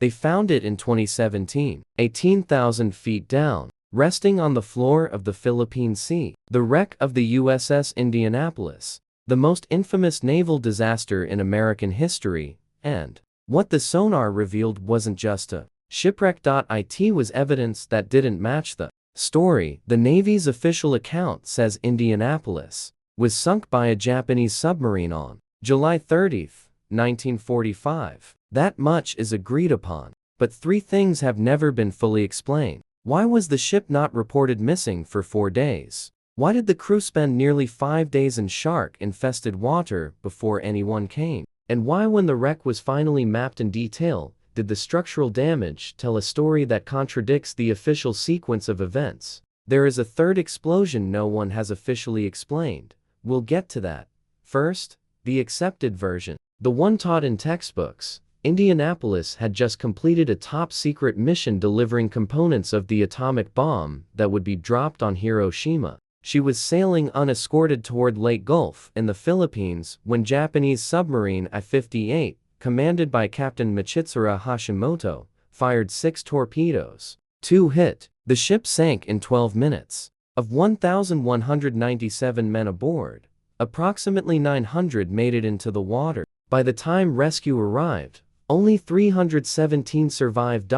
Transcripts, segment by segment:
They found it in 2017, 18,000 feet down, resting on the floor of the Philippine Sea. The wreck of the USS Indianapolis, the most infamous naval disaster in American history, and what the sonar revealed wasn't just a shipwreck. It was evidence that didn't match the story. The Navy's official account says Indianapolis was sunk by a Japanese submarine on July 30, 1945. That much is agreed upon. But three things have never been fully explained. Why was the ship not reported missing for 4 days? Why did the crew spend nearly 5 days in shark-infested water before anyone came? And why, when the wreck was finally mapped in detail, did the structural damage tell a story that contradicts the official sequence of events? There is a third explosion no one has officially explained. We'll get to that. First, the accepted version. The one taught in textbooks. Indianapolis had just completed a top-secret mission delivering components of the atomic bomb that would be dropped on Hiroshima. She was sailing unescorted toward Lake Gulf in the Philippines when Japanese submarine I-58, commanded by Captain Michitsuru Hashimoto, fired 6 torpedoes. 2 hit. The ship sank in 12 minutes. Of 1,197 men aboard, approximately 900 made it into the water. By the time rescue arrived, only 317 survived.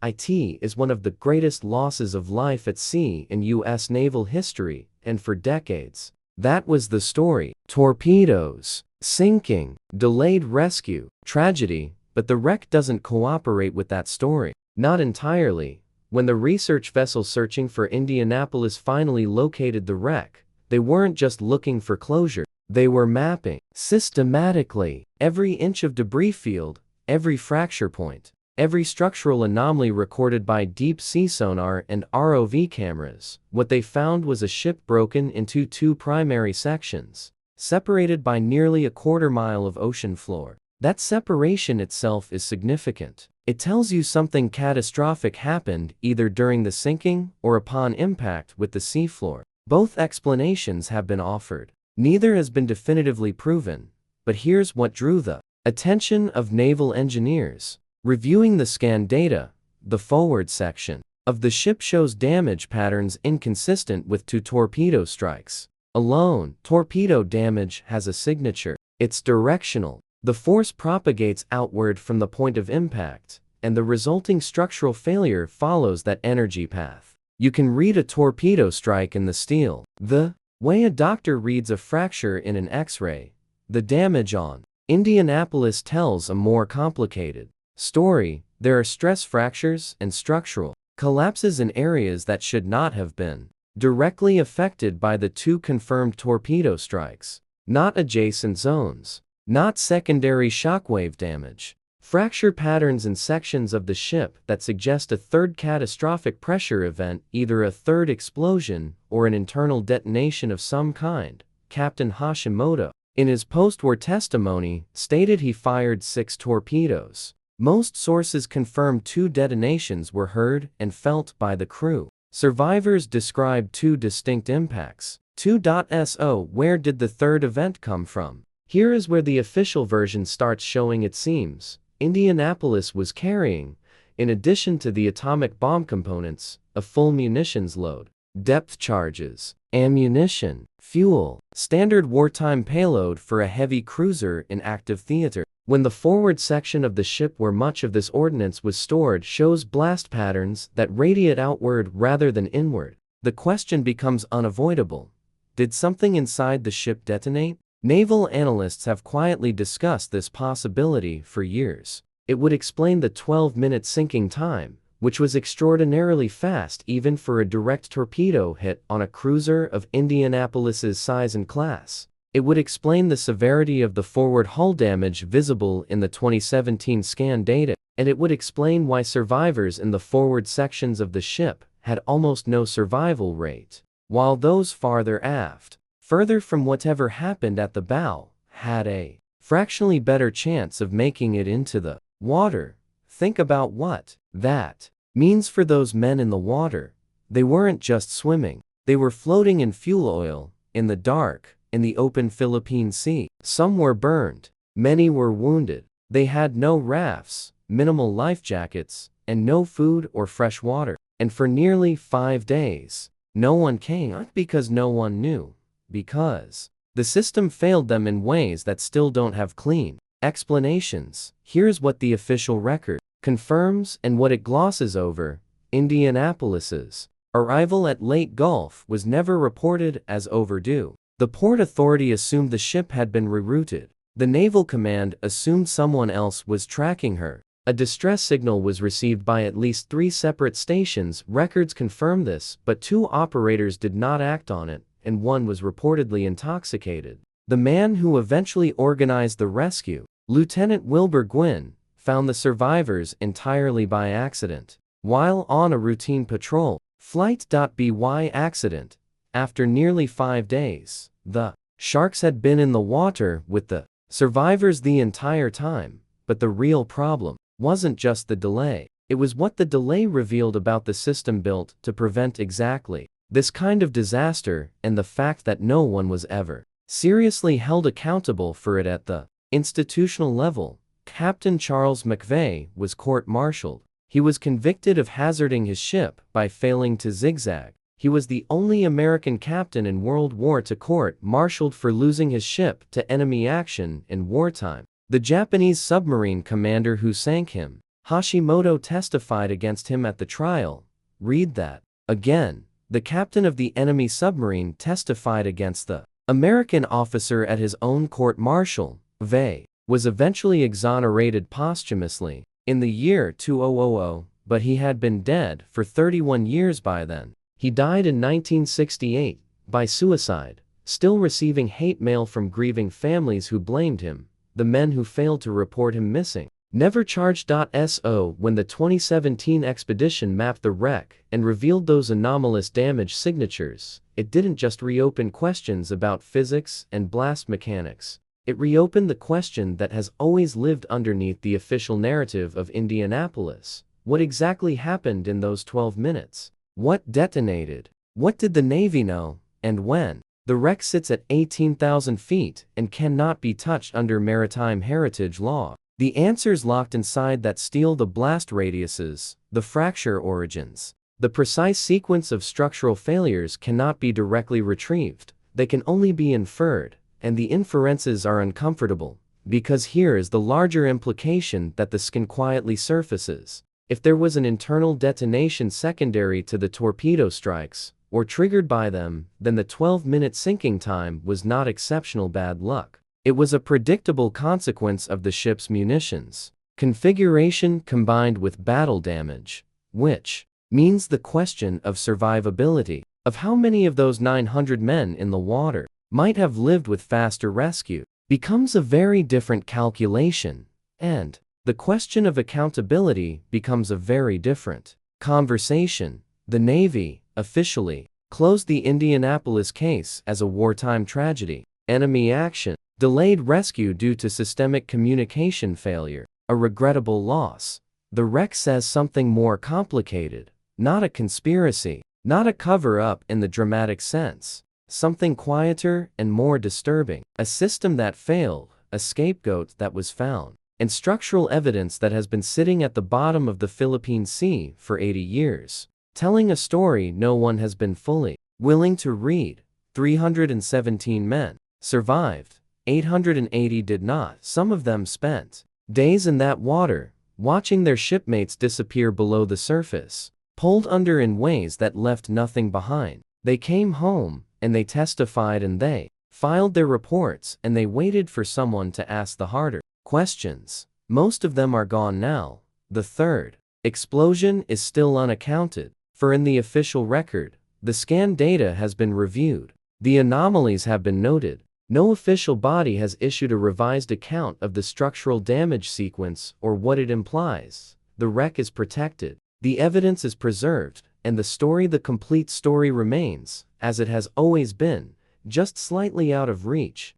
It is one of the greatest losses of life at sea in U.S. naval history, and for decades, that was the story. Torpedoes, sinking, delayed rescue, tragedy, but the wreck doesn't cooperate with that story. Not entirely. When the research vessel searching for Indianapolis finally located the wreck, they weren't just looking for closure. They were mapping, systematically, every inch of debris field, every fracture point, every structural anomaly recorded by deep-sea sonar and ROV cameras. What they found was a ship broken into 2 primary sections, separated by nearly a quarter-mile of ocean floor. That separation itself is significant. It tells you something catastrophic happened either during the sinking or upon impact with the seafloor. Both explanations have been offered. Neither has been definitively proven, but here's what drew the attention of naval engineers. Reviewing the scan data, the forward section of the ship shows damage patterns inconsistent with 2 torpedo strikes alone. Torpedo damage has a signature. It's directional. The force propagates outward from the point of impact, and the resulting structural failure follows that energy path. You can read a torpedo strike in the steel. The way a doctor reads a fracture in an X-ray, the damage on Indianapolis tells a more complicated story. There are stress fractures and structural collapses in areas that should not have been directly affected by the 2 confirmed torpedo strikes, not adjacent zones, not secondary shockwave damage. Fracture patterns in sections of the ship that suggest a third catastrophic pressure event, either a third explosion or an internal detonation of some kind. Captain Hashimoto, in his post-war testimony, stated he fired 6 torpedoes. Most sources confirm 2 detonations were heard and felt by the crew. Survivors describe 2 distinct impacts. 2.So where did the third event come from? Here is where the official version starts showing it seems Indianapolis was carrying, in addition to the atomic bomb components, a full munitions load, depth charges, ammunition, fuel, standard wartime payload for a heavy cruiser in active theater. When the forward section of the ship where much of this ordnance was stored shows blast patterns that radiate outward rather than inward, the question becomes unavoidable. Did something inside the ship detonate? Naval analysts have quietly discussed this possibility for years. It would explain the 12-minute sinking time, which was extraordinarily fast even for a direct torpedo hit on a cruiser of Indianapolis's size and class. It would explain the severity of the forward hull damage visible in the 2017 scan data, and it would explain why survivors in the forward sections of the ship had almost no survival rate, while those farther aft, further from whatever happened at the bow, had a fractionally better chance of making it into the water. Think about what that means for those men in the water. They weren't just swimming. They were floating in fuel oil, in the dark, in the open Philippine Sea. Some were burned. Many were wounded. They had no rafts, minimal life jackets, and no food or fresh water. And for nearly 5 days, no one came, not because no one knew, because the system failed them in ways that still don't have clean explanations. Here's what the official record confirms and what it glosses over. Indianapolis's arrival at Lake Gulf was never reported as overdue. The Port Authority assumed the ship had been rerouted. The Naval Command assumed someone else was tracking her. A distress signal was received by at least 3 separate stations. Records confirm this, but 2 operators did not act on it, and one was reportedly intoxicated. The man who eventually organized the rescue, Lieutenant Wilbur Gwynn, found the survivors entirely by accident. While on a routine patrol, Flight.by accident, after nearly 5 days, the sharks had been in the water with the survivors the entire time. But the real problem wasn't just the delay. It was what the delay revealed about the system built to prevent exactly this kind of disaster, and the fact that no one was ever seriously held accountable for it at the institutional level. Captain Charles McVeigh was court-martialed. He was convicted of hazarding his ship by failing to zigzag. He was the only American captain in World War II court-martialed for losing his ship to enemy action in wartime. The Japanese submarine commander who sank him, Hashimoto, testified against him at the trial. Read that again. The captain of the enemy submarine testified against the American officer at his own court-martial. McVeigh was eventually exonerated posthumously in the year 2000, but he had been dead for 31 years by then. He died in 1968 by suicide, still receiving hate mail from grieving families who blamed him, the men who failed to report him missing. Never charged. So when the 2017 expedition mapped the wreck and revealed those anomalous damage signatures, it didn't just reopen questions about physics and blast mechanics. It reopened the question that has always lived underneath the official narrative of Indianapolis. What exactly happened in those 12 minutes? What detonated? What did the Navy know, and when? The wreck sits at 18,000 feet and cannot be touched under maritime heritage law. The answers locked inside that steel: the blast radiuses, the fracture origins. The precise sequence of structural failures cannot be directly retrieved. They can only be inferred, and the inferences are uncomfortable, because here is the larger implication that the skin quietly surfaces. If there was an internal detonation secondary to the torpedo strikes, or triggered by them, then the 12-minute sinking time was not exceptional bad luck. It was a predictable consequence of the ship's munitions configuration combined with battle damage, which means the question of survivability, of how many of those 900 men in the water might have lived with faster rescue, becomes a very different calculation, and the question of accountability becomes a very different conversation. The Navy, officially, closed the Indianapolis case as a wartime tragedy. Enemy action, delayed rescue due to systemic communication failure, a regrettable loss. The wreck says something more complicated, not a conspiracy, not a cover-up in the dramatic sense. Something quieter and more disturbing. A system that failed, a scapegoat that was found, and structural evidence that has been sitting at the bottom of the Philippine Sea for 80 years. Telling a story no one has been fully willing to read. 317 men survived. 880 did not. Some of them spent days in that water, watching their shipmates disappear below the surface, pulled under in ways that left nothing behind. They came home, and they testified, and they filed their reports, and they waited for someone to ask the harder questions. Most of them are gone now. The third explosion is still unaccounted for in the official record. The scan data has been reviewed. The anomalies have been noted. No official body has issued a revised account of the structural damage sequence or what it implies. The wreck is protected. The evidence is preserved, and the complete story remains, as it has always been, just slightly out of reach.